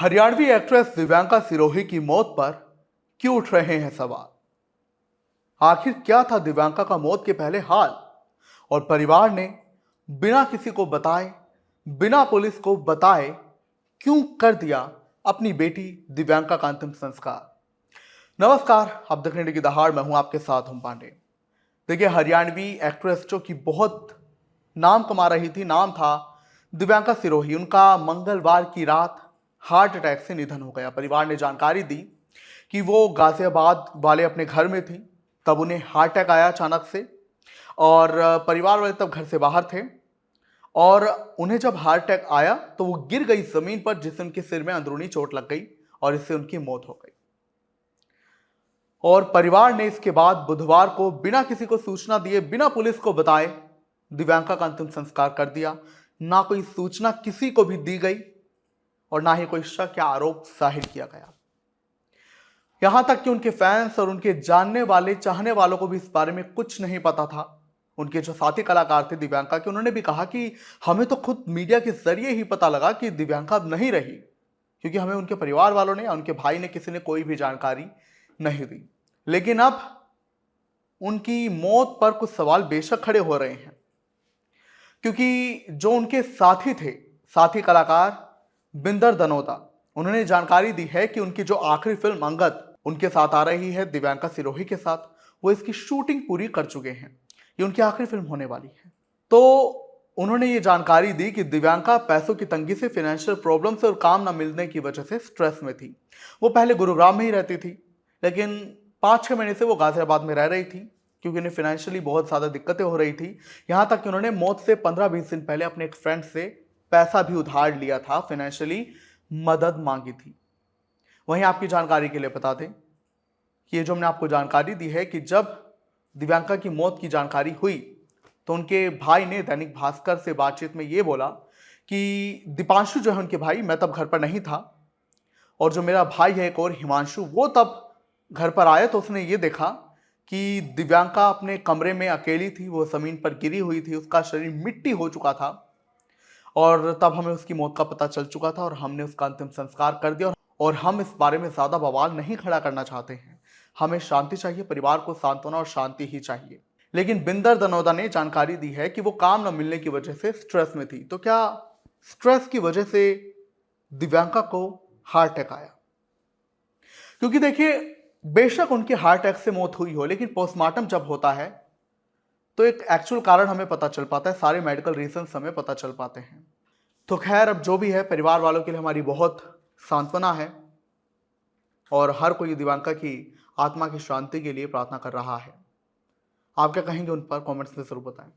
Haryanvi actress Divyanka Sirohi की मौत पर क्यों उठ रहे हैं सवाल। आखिर क्या था दिव्यांका का मौत के पहले हाल, और परिवार ने बिना किसी को बताए, बिना पुलिस को बताए क्यों कर दिया अपनी बेटी दिव्यांका का अंतिम संस्कार। नमस्कार, आप देख रहे हैं की दहाड़, मैं हूं आपके साथ हूं पांडे। देखिए, हरियाणवी एक्ट्रेस जो कि बहुत नाम कमा रही थी, नाम था दिव्यांका सिरोही, उनका मंगलवार की रात हार्ट अटैक से निधन हो गया। परिवार ने जानकारी दी कि वो गाजियाबाद वाले अपने घर में थी, तब उन्हें हार्ट अटैक आया अचानक से, और परिवार वाले तब घर से बाहर थे, और उन्हें जब हार्ट अटैक आया तो वो गिर गई जमीन पर, जिससे उनके सिर में अंदरूनी चोट लग गई और इससे उनकी मौत हो गई। और परिवार ने इसके बाद बुधवार को बिना किसी को सूचना दिए, बिना पुलिस को बताए दिव्यांका का अंतिम संस्कार कर दिया। ना कोई सूचना किसी को भी दी गई और ना ही कोई शक या आरोप जाहिर किया गया। यहां तक कि उनके फैंस और उनके जानने वाले, चाहने वालों को भी इस बारे में कुछ नहीं पता था। उनके जो साथी कलाकार थे दिव्यांका के, उन्होंने भी कहा कि हमें तो खुद मीडिया के जरिए ही पता लगा कि दिव्यांका अब नहीं रही, क्योंकि हमें उनके परिवार वालों ने या उनके भाई ने, किसी ने कोई भी जानकारी नहीं दी। लेकिन अब उनकी मौत पर कुछ सवाल बेशक खड़े हो रहे हैं, क्योंकि जो उनके साथी थे, साथी कलाकार बिंदर दनोता, उन्होंने जानकारी दी है कि उनकी जो आखिरी फिल्म अंगद उनके साथ आ रही है, दिव्यांका सिरोही के साथ, वो इसकी शूटिंग पूरी कर चुके हैं। ये उनकी आखिरी फिल्म होने वाली है। तो उन्होंने ये जानकारी दी कि दिव्यांका पैसों की तंगी से, फाइनेंशियल प्रॉब्लम से और काम न मिलने की वजह से स्ट्रेस में थी। वो पहले गुरुग्राम में ही रहती थी, लेकिन 5-6 महीने से वो गाजियाबाद में रह रही थी, क्योंकि उन्हें फाइनेंशियली बहुत ज़्यादा दिक्कतें हो रही थी। यहाँ तक कि उन्होंने मौत से 15-20 दिन पहले अपने एक फ्रेंड से पैसा भी उधार लिया था, फाइनेंशियली मदद मांगी थी। वहीं आपकी जानकारी के लिए बता दें कि ये जो हमने आपको जानकारी दी है कि जब दिव्यांका की मौत की जानकारी हुई तो उनके भाई ने दैनिक भास्कर से बातचीत में ये बोला कि दीपांशु जो है उनके भाई, मैं तब घर पर नहीं था, और जो मेरा भाई है एक और हिमांशु, वो तब घर पर आया तो उसने ये देखा कि दिव्यांका अपने कमरे में अकेली थी, वो जमीन पर गिरी हुई थी, उसका शरीर मिट्टी हो चुका था, और तब हमें उसकी मौत का पता चल चुका था और हमने उसका अंतिम संस्कार कर दिया। और हम इस बारे में ज्यादा बवाल नहीं खड़ा करना चाहते हैं, हमें शांति चाहिए, परिवार को सांत्वना और शांति ही चाहिए। लेकिन बिंदर दनोदा ने जानकारी दी है कि वो काम न मिलने की वजह से स्ट्रेस में थी। तो क्या स्ट्रेस की वजह से दिव्यांका को हार्ट अटैक आया? क्योंकि देखिए, बेशक उनके हार्ट अटैक से मौत हुई हो, लेकिन पोस्टमार्टम जब होता है तो एक एक्चुअल कारण हमें पता चल पाता है, सारे मेडिकल रीजंस हमें पता चल पाते हैं। तो खैर, अब जो भी है, परिवार वालों के लिए हमारी बहुत सांत्वना है, और हर कोई दिव्यांका की आत्मा की शांति के लिए प्रार्थना कर रहा है। आप क्या कहेंगे उन पर? कमेंट्स में जरूर बताएं।